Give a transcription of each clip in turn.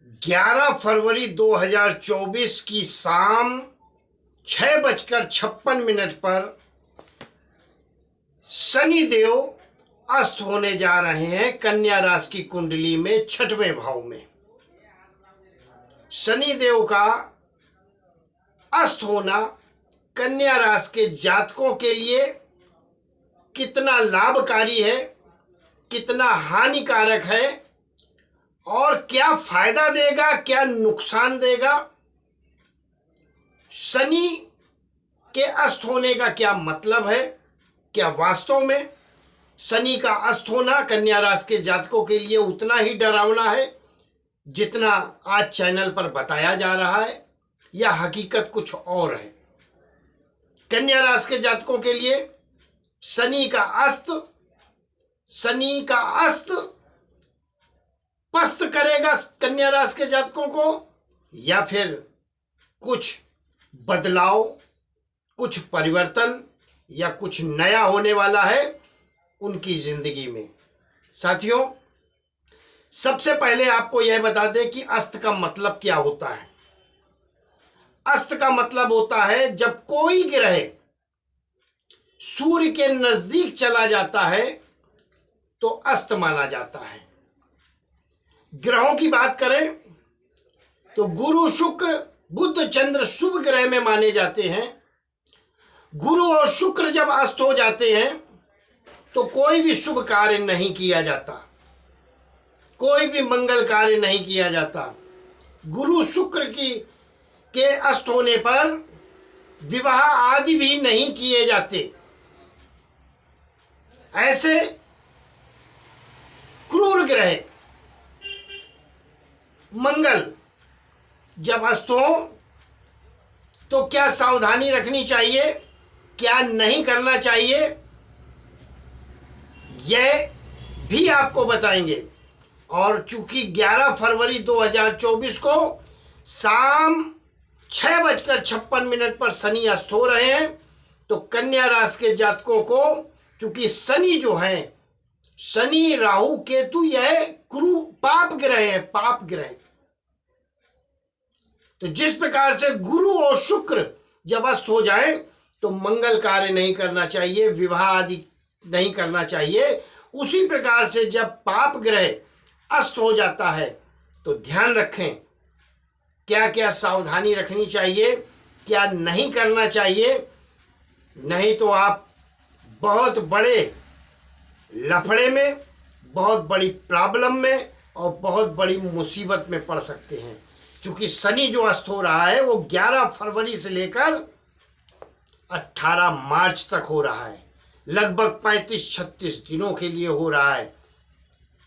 11 फरवरी 2024 की शाम 6:56 पर शनि देव अस्त होने जा रहे हैं कन्या राशि की कुंडली में 6वें भाव में। शनि देव का अस्त होना कन्या राशि के जातकों के लिए कितना लाभकारी है, कितना हानिकारक है और क्या फायदा देगा, क्या नुकसान देगा, शनि के अस्त होने का क्या मतलब है, क्या वास्तव में शनि का अस्त होना कन्या राशि के जातकों के लिए उतना ही डरावना है जितना आज चैनल पर बताया जा रहा है, या हकीकत कुछ और है। कन्या राशि के जातकों के लिए शनि का अस्त पस्त करेगा कन्या राशि के जातकों को, या फिर कुछ बदलाव, कुछ परिवर्तन या कुछ नया होने वाला है उनकी जिंदगी में। साथियों, सबसे पहले आपको यह बता दें कि अस्त का मतलब क्या होता है। अस्त का मतलब होता है जब कोई ग्रह सूर्य के नजदीक चला जाता है तो अस्त माना जाता है। ग्रहों की बात करें तो गुरु, शुक्र, बुध, चंद्र शुभ ग्रह में माने जाते हैं। गुरु और शुक्र जब अस्त हो जाते हैं तो कोई भी शुभ कार्य नहीं किया जाता, कोई भी मंगल कार्य नहीं किया जाता। गुरु शुक्र के अस्त होने पर विवाह आदि भी नहीं किए जाते। ऐसे क्रूर ग्रह मंगल जब अस्त हो तो क्या सावधानी रखनी चाहिए, क्या नहीं करना चाहिए, यह भी आपको बताएंगे। और चूंकि 11 फरवरी 2024 को शाम 6:56 पर शनि अस्त हो रहे हैं तो कन्या राशि के जातकों को, चूंकि शनि जो है, शनि, राहु, केतु, यह पाप ग्रह है, पाप ग्रह। तो जिस प्रकार से गुरु और शुक्र जब अस्त हो जाए तो मंगल कार्य नहीं करना चाहिए, विवाह आदि नहीं करना चाहिए, उसी प्रकार से जब पाप ग्रह अस्त हो जाता है तो ध्यान रखें क्या क्या सावधानी रखनी चाहिए, क्या नहीं करना चाहिए, नहीं तो आप बहुत बड़े लफड़े में, बहुत बड़ी प्रॉब्लम में और बहुत बड़ी मुसीबत में पड़ सकते हैं। क्योंकि शनि जो अस्त हो रहा है वो 11 फरवरी से लेकर 18 मार्च तक हो रहा है, लगभग 35-36 दिनों के लिए हो रहा है।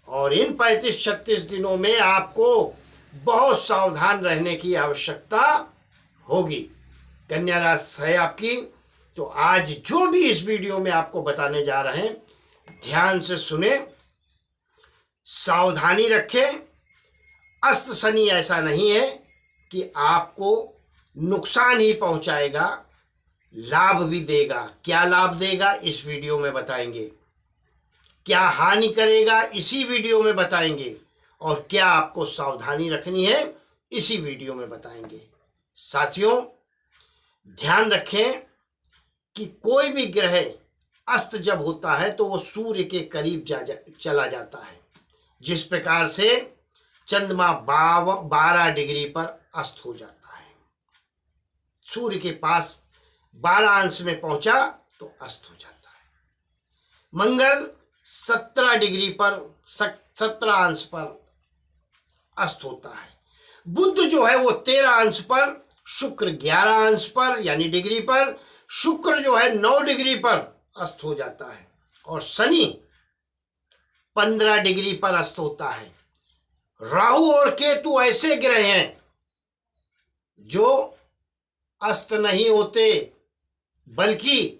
और इन 35-36 दिनों में आपको बहुत सावधान रहने की आवश्यकता होगी। कन्या राशि है आपकी, तो आज जो भी इस वीडियो में आपको बताने जा रहे हैं ध्यान से सुने, सावधानी रखें। अस्त शनि ऐसा नहीं है कि आपको नुकसान ही पहुंचाएगा, लाभ भी देगा। क्या लाभ देगा इस वीडियो में बताएंगे, क्या हानि करेगा इसी वीडियो में बताएंगे, और क्या आपको सावधानी रखनी है इसी वीडियो में बताएंगे। साथियों, ध्यान रखें कि कोई भी ग्रह अस्त जब होता है तो वो सूर्य के करीब चला जाता है। जिस प्रकार से चंद्रमा 12 डिग्री पर अस्त हो जाता है, सूर्य के पास 12 अंश में पहुंचा तो अस्त हो जाता है। मंगल 17 डिग्री पर 17 अंश पर अस्त होता है। बुध जो है वो 13 अंश पर, शुक्र 11 अंश पर यानी डिग्री पर, शुक्र जो है 9 डिग्री पर अस्त हो जाता है, और शनि 15 डिग्री पर अस्त होता है। राहु और केतु ऐसे ग्रह हैं जो अस्त नहीं होते, बल्कि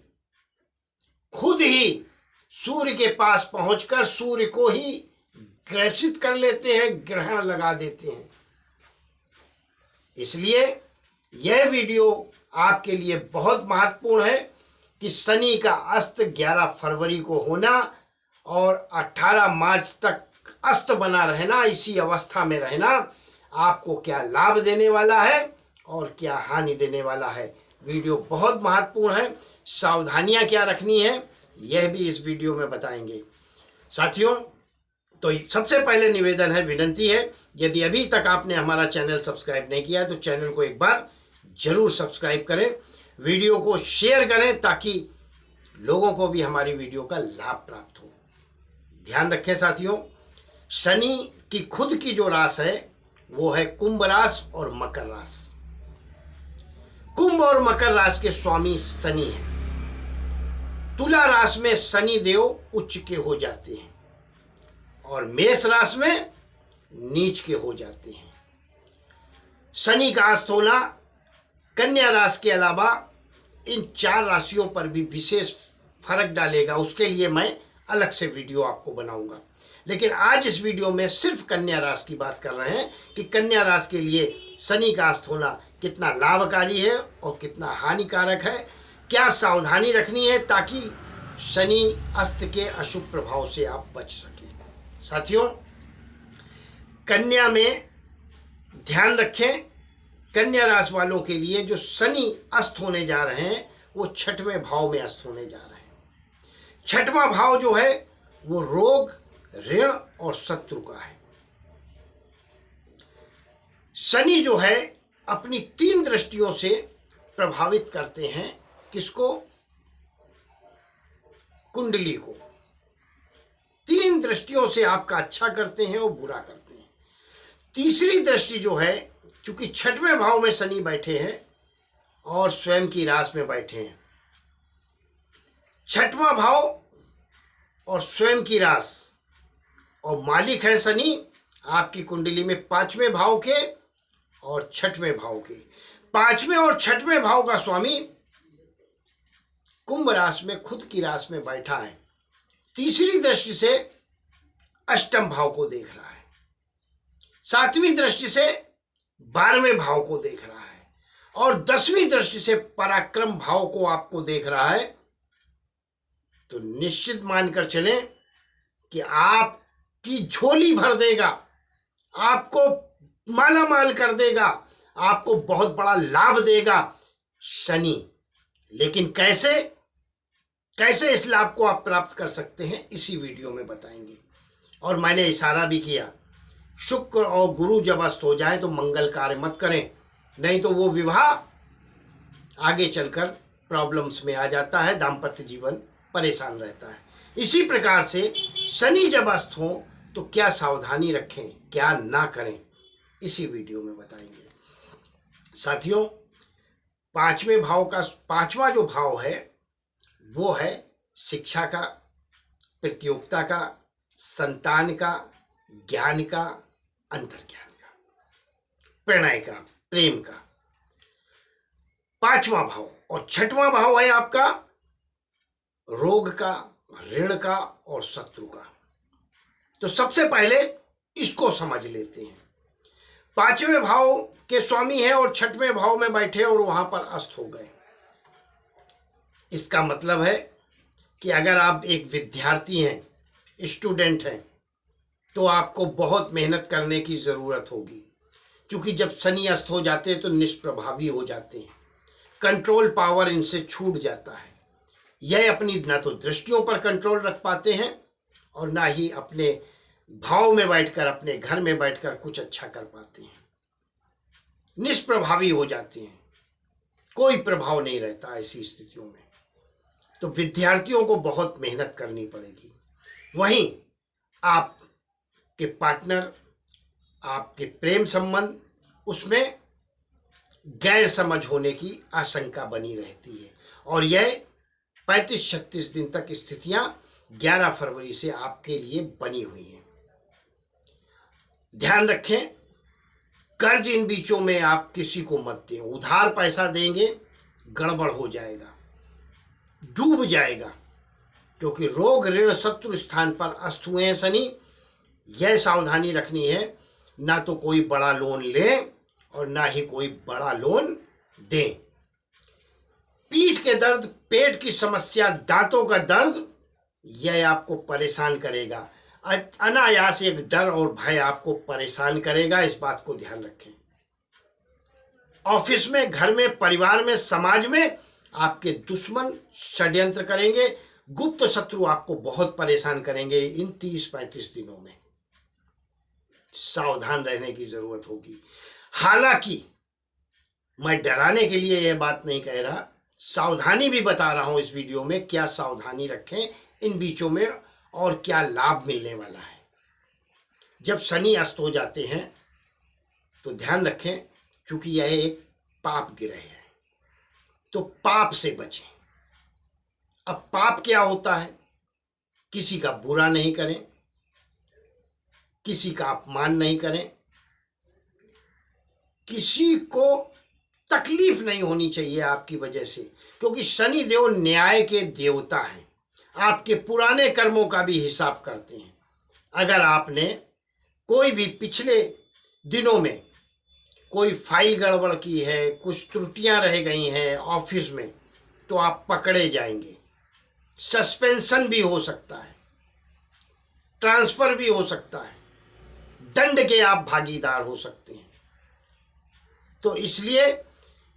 खुद ही सूर्य के पास पहुंचकर सूर्य को ही ग्रसित कर लेते हैं, ग्रहण लगा देते हैं। इसलिए यह वीडियो आपके लिए बहुत महत्वपूर्ण है कि शनि का अस्त 11 फरवरी को होना और 18 मार्च तक अस्त बना रहना, इसी अवस्था में रहना आपको क्या लाभ देने वाला है और क्या हानि देने वाला है। वीडियो बहुत महत्वपूर्ण है, सावधानियां क्या रखनी है यह भी इस वीडियो में बताएंगे साथियों। तो सबसे पहले निवेदन है, विनती है, यदि अभी तक आपने हमारा चैनल सब्सक्राइब नहीं किया तो चैनल को एक बार जरूर सब्सक्राइब करें, वीडियो को शेयर करें ताकि लोगों को भी हमारी वीडियो का लाभ प्राप्त हो। ध्यान रखें साथियों, शनि की खुद की जो राशि है वो है कुंभ राशि और मकर राशि। कुंभ और मकर राशि के स्वामी शनि हैं। तुला राशि में शनि देव उच्च के हो जाते हैं और मेष राशि में नीच के हो जाते हैं। शनि का अस्त होना कन्या राशि के अलावा इन 4 राशियों पर भी विशेष फर्क डालेगा, उसके लिए मैं अलग से वीडियो आपको बनाऊंगा। लेकिन आज इस वीडियो में सिर्फ कन्या राशि की बात कर रहे हैं कि कन्या राशि के लिए शनि का अस्त होना कितना लाभकारी है और कितना हानिकारक है, क्या सावधानी रखनी है ताकि शनि अस्त के अशुभ प्रभाव से आप बच सकें। साथियों, कन्या में ध्यान रखें, कन्या राशि वालों के लिए जो शनि अस्त होने जा रहे हैं वो 6वें भाव में अस्त होने जा रहे हैं। 6वां भाव जो है वो रोग, ऋण और शत्रु का है। शनि जो है अपनी 3 दृष्टियों से प्रभावित करते हैं किसको? कुंडली को। 3 दृष्टियों से आपका अच्छा करते हैं और बुरा करते हैं। तीसरी दृष्टि जो है, क्योंकि 6वें भाव में शनि बैठे हैं और स्वयं की राशि में बैठे हैं, 6वां भाव और स्वयं की राशि और मालिक है शनि आपकी कुंडली में 5वें भाव के और 6वें भाव के। 5वें और 6वें भाव का स्वामी कुंभ राशि में खुद की राशि में बैठा है। तीसरी दृष्टि से 8वें भाव को देख रहा है, 7वीं दृष्टि से 12वें भाव को देख रहा है और 10वीं दृष्टि से पराक्रम भाव को आपको देख रहा है। तो निश्चित मानकर चलें कि आपकी झोली भर देगा, आपको मालामाल कर देगा, आपको बहुत बड़ा लाभ देगा शनि। लेकिन कैसे इस लाभ को आप प्राप्त कर सकते हैं इसी वीडियो में बताएंगे। और मैंने इशारा भी किया, शुक्र और गुरु जब अस्त हो जाए तो मंगल कार्य मत करें, नहीं तो वो विवाह आगे चलकर प्रॉब्लम्स में आ जाता है, दाम्पत्य जीवन परेशान रहता है। इसी प्रकार से शनि जब अस्त हो तो क्या सावधानी रखें, क्या ना करें, इसी वीडियो में बताएंगे साथियों। 5वें भाव का 5वां जो भाव है वो है शिक्षा का, प्रतियोगिता का, संतान का, ज्ञान का, अंतर्ज्ञान का, प्रणय का, प्रेम का। 5वां भाव और 6वां भाव है आपका रोग का, ऋण का और शत्रु का। तो सबसे पहले इसको समझ लेते हैं। 5वें भाव के स्वामी हैं और 6वें भाव में बैठे और वहां पर अस्त हो गए। इसका मतलब है कि अगर आप एक विद्यार्थी हैं, स्टूडेंट हैं, तो आपको बहुत मेहनत करने की ज़रूरत होगी, क्योंकि जब शनि अस्त हो जाते हैं तो निष्प्रभावी हो जाते हैं, कंट्रोल पावर इनसे छूट जाता है। यह अपनी ना तो दृष्टियों पर कंट्रोल रख पाते हैं और ना ही अपने भाव में बैठकर, अपने घर में बैठकर कुछ अच्छा कर पाते हैं, निष्प्रभावी हो जाते हैं, कोई प्रभाव नहीं रहता ऐसी स्थितियों में। तो विद्यार्थियों को बहुत मेहनत करनी पड़ेगी। वहीं आपके पार्टनर, आपके प्रेम संबंध, उसमें गैर समझ होने की आशंका बनी रहती है और यह 35-36 दिन तक स्थितियां 11 फरवरी से आपके लिए बनी हुई हैं। ध्यान रखें, कर्ज इन बीचों में आप किसी को मत दें। उधार पैसा देंगे गड़बड़ हो जाएगा, डूब जाएगा, क्योंकि रोग, ऋण, शत्रु स्थान पर अस्त हुए हैं शनि। यह सावधानी रखनी है, ना तो कोई बड़ा लोन लें और ना ही कोई बड़ा लोन दें। पीठ के दर्द, पेट की समस्या, दांतों का दर्द, यह आपको परेशान करेगा। अनायास एक डर और भय आपको परेशान करेगा, इस बात को ध्यान रखें। ऑफिस में, घर में, परिवार में, समाज में आपके दुश्मन षड्यंत्र करेंगे, गुप्त शत्रु आपको बहुत परेशान करेंगे। इन 30-35 दिनों में सावधान रहने की जरूरत होगी। हालांकि मैं डराने के लिए यह बात नहीं कह रहा, सावधानी भी बता रहा हूं इस वीडियो में, क्या सावधानी रखें इन बीचों में और क्या लाभ मिलने वाला है। जब शनि अस्त हो जाते हैं तो ध्यान रखें, क्योंकि यह एक पाप ग्रह है, तो पाप से बचें। अब पाप क्या होता है? किसी का बुरा नहीं करें, किसी का अपमान नहीं करें, किसी को तकलीफ नहीं होनी चाहिए आपकी वजह से, क्योंकि शनि देव न्याय के देवता हैं, आपके पुराने कर्मों का भी हिसाब करते हैं। अगर आपने कोई भी पिछले दिनों में कोई फाइल गड़बड़ की है, कुछ त्रुटियां रह गई हैं ऑफिस में, तो आप पकड़े जाएंगे। सस्पेंशन भी हो सकता है, ट्रांसफर भी हो सकता है, दंड के आप भागीदार हो सकते हैं। तो इसलिए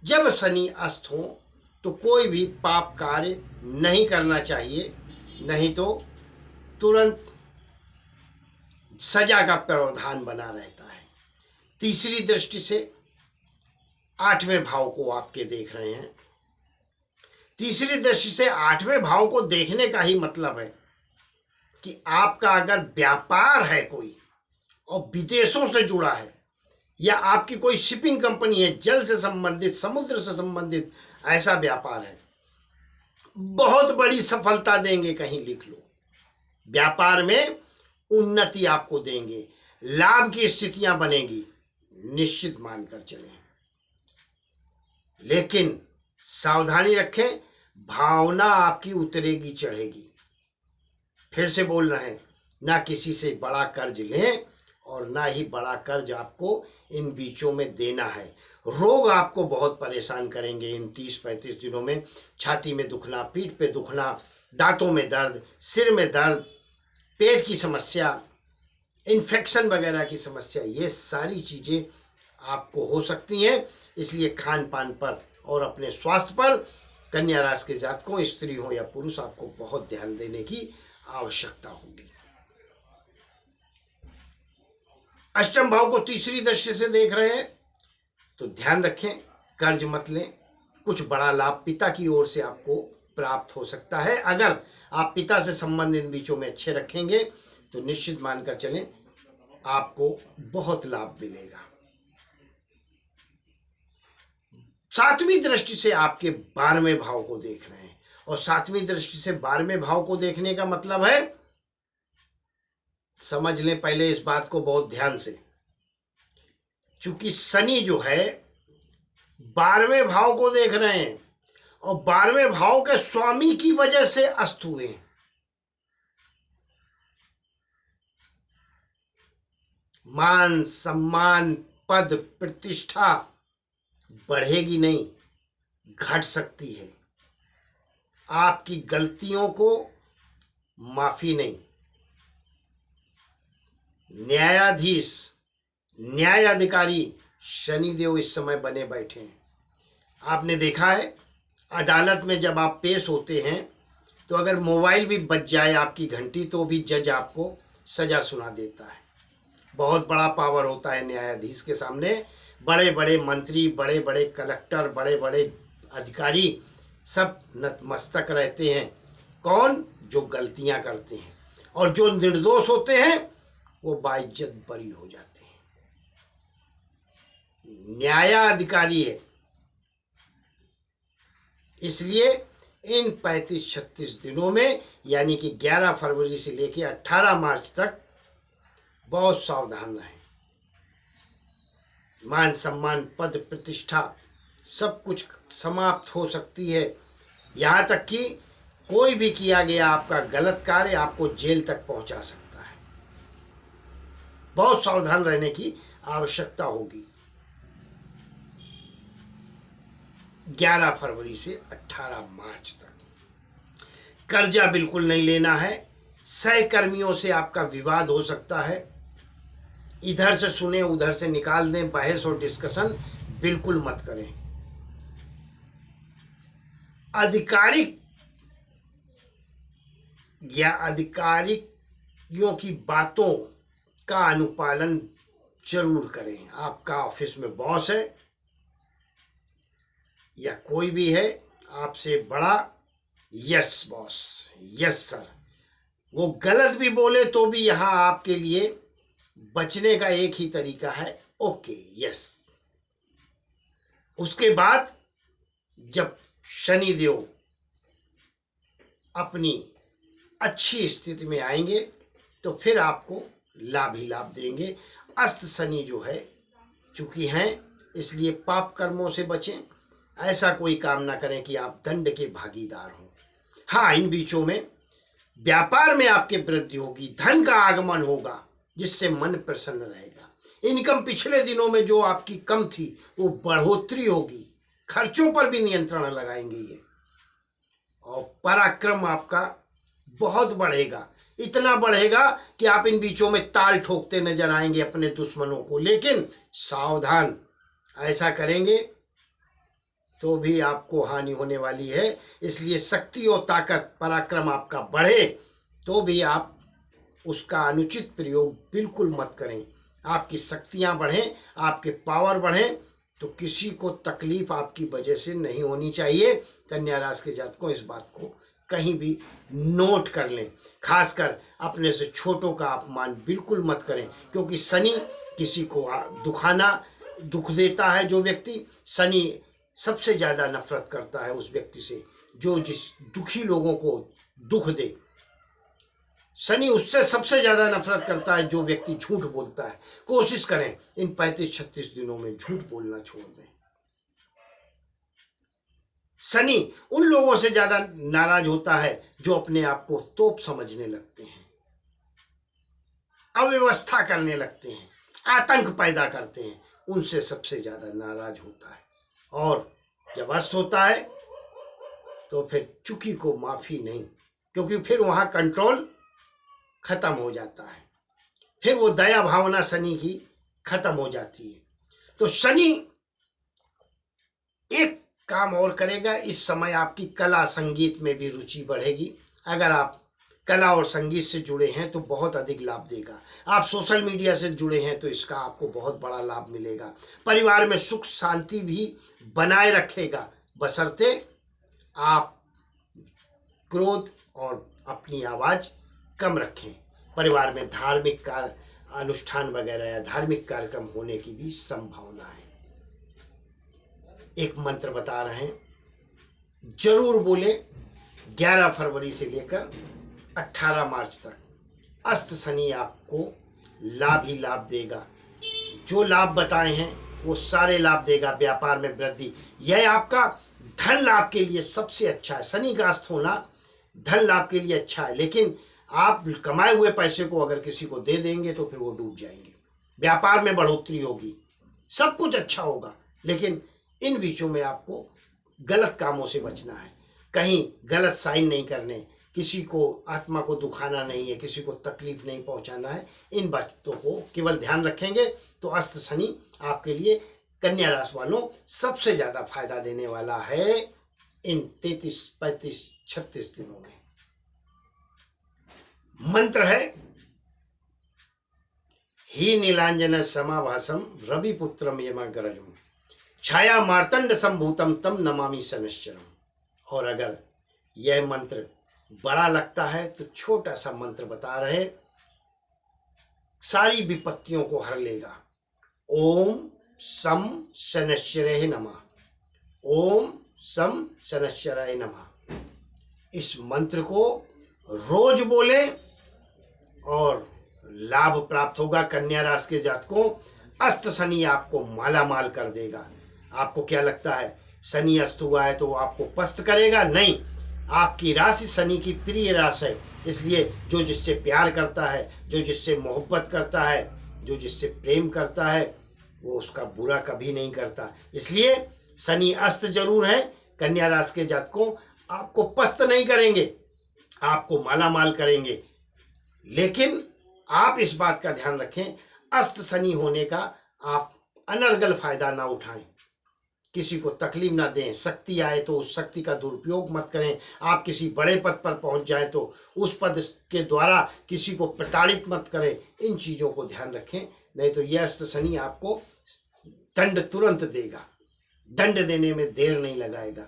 जब शनि अस्त हो तो कोई भी पाप कार्य नहीं करना चाहिए, नहीं तो तुरंत सजा का प्रावधान बना रहता है। तीसरी दृष्टि से 8वें भाव को आपके देख रहे हैं। तीसरी दृष्टि से 8वें भाव को देखने का ही मतलब है कि आपका अगर व्यापार है कोई और विदेशों से जुड़ा है, या आपकी कोई शिपिंग कंपनी है, जल से संबंधित, समुद्र से संबंधित ऐसा व्यापार है, बहुत बड़ी सफलता देंगे। कहीं लिख लो, व्यापार में उन्नति आपको देंगे, लाभ की स्थितियां बनेगी, निश्चित मानकर चलें। लेकिन सावधानी रखें, भावना आपकी उतरेगी चढ़ेगी। फिर से बोल रहे हैं, ना किसी से बड़ा कर्ज लें और ना ही बड़ा कर्ज आपको इन बीचों में देना है। रोग आपको बहुत परेशान करेंगे इन 30-35 दिनों में। छाती में दुखना, पीठ पे दुखना, दांतों में दर्द, सिर में दर्द, पेट की समस्या, इन्फेक्शन वगैरह की समस्या, ये सारी चीज़ें आपको हो सकती हैं। इसलिए खान पान पर और अपने स्वास्थ्य पर कन्या राशि के जातकों, स्त्री हो या पुरुष, आपको बहुत ध्यान देने की आवश्यकता होगी। अष्टम भाव को तीसरी दृष्टि से देख रहे हैं तो ध्यान रखें, कर्ज मत लें। कुछ बड़ा लाभ पिता की ओर से आपको प्राप्त हो सकता है। अगर आप पिता से संबंध इन बीचों में अच्छे रखेंगे तो निश्चित मानकर चलें, आपको बहुत लाभ मिलेगा। 7वीं दृष्टि से आपके 12वें भाव को देख रहे हैं, और 7वीं दृष्टि से 12वें भाव को देखने का मतलब है, समझ लें पहले इस बात को बहुत ध्यान से, क्योंकि शनि जो है 12वें भाव को देख रहे हैं और 12वें भाव के स्वामी की वजह से अस्त हुए हैं। मान सम्मान, पद, प्रतिष्ठा बढ़ेगी नहीं, घट सकती है। आपकी गलतियों को माफी नहीं। न्यायाधीश, न्यायाधिकारी शनिदेव इस समय बने बैठे हैं। आपने देखा है, अदालत में जब आप पेश होते हैं तो अगर मोबाइल भी बज जाए आपकी घंटी, तो भी जज आपको सजा सुना देता है। बहुत बड़ा पावर होता है न्यायाधीश के सामने। बड़े बड़े मंत्री, बड़े बड़े कलेक्टर, बड़े बड़े अधिकारी सब नतमस्तक रहते हैं। कौन? जो गलतियां करते हैं, और जो निर्दोष होते हैं वो बाइज्जत बरी हो जाते हैं। न्यायाधिकारी है। इसलिए इन 35-36 दिनों में, यानी कि 11 फरवरी से लेकर 18 मार्च तक बहुत सावधान रहें। मान सम्मान, पद, प्रतिष्ठा सब कुछ समाप्त हो सकती है। यहाँ तक कि कोई भी किया गया आपका गलत कार्य आपको जेल तक पहुंचा सकता है। बहुत सावधान रहने की आवश्यकता होगी। 11 फरवरी से 18 मार्च तक कर्जा बिल्कुल नहीं लेना है। सहकर्मियों से आपका विवाद हो सकता है। इधर से सुने उधर से निकाल दें, बहस और डिस्कशन बिल्कुल मत करें। आधिकारिक या अधिकारियों की बातों का अनुपालन जरूर करें। आपका ऑफिस में बॉस है या कोई भी है आपसे बड़ा, यस बॉस, यस सर, वो गलत भी बोले तो भी यहां आपके लिए बचने का एक ही तरीका है, ओके यस। उसके बाद जब शनिदेव अपनी अच्छी स्थिति में आएंगे तो फिर आपको लाभ ही लाभ देंगे। अस्त शनि जो है चूंकि हैं, इसलिए पाप कर्मों से बचें। ऐसा कोई काम ना करें कि आप दंड के भागीदार हों। हाँ, इन बीचों में व्यापार में आपके वृद्धि होगी, धन का आगमन होगा जिससे मन प्रसन्न रहेगा। इनकम पिछले दिनों में जो आपकी कम थी वो बढ़ोतरी होगी। खर्चों पर भी नियंत्रण लगाएंगे ये, और पराक्रम आपका बहुत बढ़ेगा। इतना बढ़ेगा कि आप इन बीचों में ताल ठोकते नजर आएंगे अपने दुश्मनों को। लेकिन सावधान, ऐसा करेंगे तो भी आपको हानि होने वाली है। इसलिए शक्ति और ताकत, पराक्रम आपका बढ़े तो भी आप उसका अनुचित प्रयोग बिल्कुल मत करें। आपकी शक्तियां बढ़ें, आपके पावर बढ़ें, तो किसी को तकलीफ आपकी वजह से नहीं होनी चाहिए। कन्या राशि के जातकों इस बात को कहीं भी नोट कर लें। खासकर अपने से छोटों का अपमान बिल्कुल मत करें, क्योंकि शनि किसी को दुख देता है। जो व्यक्ति, शनि सबसे ज़्यादा नफरत करता है उस व्यक्ति से जो जिस दुखी लोगों को दुख दे। शनि उससे सबसे ज़्यादा नफरत करता है जो व्यक्ति झूठ बोलता है। कोशिश करें इन 35-36 दिनों में झूठ बोलना छोड़ दें। शनि उन लोगों से ज़्यादा नाराज होता है जो अपने आप को तोप समझने लगते हैं, अव्यवस्था करने लगते हैं, आतंक पैदा करते हैं। उनसे सबसे ज़्यादा नाराज होता है। और जब अस्त होता है तो फिर चुकी को माफ़ी नहीं, क्योंकि फिर वहाँ कंट्रोल खत्म हो जाता है। फिर वो दया भावना शनि की खत्म हो जाती है। तो शनि एक काम और करेगा, इस समय आपकी कला संगीत में भी रुचि बढ़ेगी। अगर आप कला और संगीत से जुड़े हैं तो बहुत अधिक लाभ देगा। आप सोशल मीडिया से जुड़े हैं तो इसका आपको बहुत बड़ा लाभ मिलेगा। परिवार में सुख शांति भी बनाए रखेगा, बशर्ते आप क्रोध और अपनी आवाज़ कम रखें। परिवार में धार्मिक अनुष्ठान वगैरह या धार्मिक कार्यक्रम होने की भी संभावना है। एक मंत्र बता रहे हैं, जरूर बोले। 11 फरवरी से लेकर 18 मार्च तक अस्त शनि आपको लाभ ही लाभ देगा। जो लाभ बताए हैं वो सारे लाभ देगा। व्यापार में वृद्धि, यह आपका धन लाभ के लिए सबसे अच्छा है। शनि का अस्त होना धन लाभ के लिए अच्छा है, लेकिन आप कमाए हुए पैसे को अगर किसी को दे देंगे तो फिर वो डूब जाएंगे। व्यापार में बढ़ोतरी होगी, सब कुछ अच्छा होगा, लेकिन इन बीचों में आपको गलत कामों से बचना है। कहीं गलत साइन नहीं करने, किसी को आत्मा को दुखाना नहीं है, किसी को तकलीफ नहीं पहुंचाना है। इन बातों को केवल ध्यान रखेंगे तो अस्त शनि आपके लिए, कन्या राशि वालों, सबसे ज़्यादा फायदा देने वाला है इन 33, 35, 36 दिनों में। मंत्र है, ही नीलांजन समाभासम रविपुत्रम यमाग्रजम छाया मार्तंड संभूतम तम नमामि शनश्चरम। और अगर यह मंत्र बड़ा लगता है तो छोटा सा मंत्र बता रहे, सारी विपत्तियों को हर लेगा। ओम सम शनश्चराय नमः, ओम सम शनश्चराय नमः। इस मंत्र को रोज बोले और लाभ प्राप्त होगा। कन्या राशि के जातकों, अस्त शनि आपको माला माल कर देगा। आपको क्या लगता है शनि अस्त हुआ है तो वो आपको पस्त करेगा? नहीं, आपकी राशि शनि की प्रिय राशि है। इसलिए जो जिससे प्यार करता है, जो जिससे मोहब्बत करता है, जो जिससे प्रेम करता है, वो उसका बुरा कभी नहीं करता। इसलिए शनि अस्त जरूर है, कन्या राशि के जातकों आपको पस्त नहीं करेंगे, आपको माला माल करेंगे। लेकिन आप इस बात का ध्यान रखें, अस्त शनि होने का आप अनर्गल फायदा ना उठाएं, किसी को तकलीफ ना दें, शक्ति आए तो उस शक्ति का दुरुपयोग मत करें, आप किसी बड़े पद पर पहुंच जाएं तो उस पद के द्वारा किसी को प्रताड़ित मत करें। इन चीज़ों को ध्यान रखें, नहीं तो यह अस्त शनि आपको दंड तुरंत देगा, दंड देने में देर नहीं लगाएगा।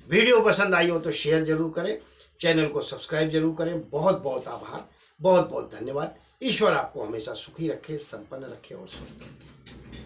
वीडियो पसंद आई हो तो शेयर जरूर करें, चैनल को सब्सक्राइब जरूर करें। बहुत बहुत आभार, बहुत बहुत धन्यवाद। ईश्वर आपको हमेशा सुखी रखे, संपन्न रखे और स्वस्थ रखे।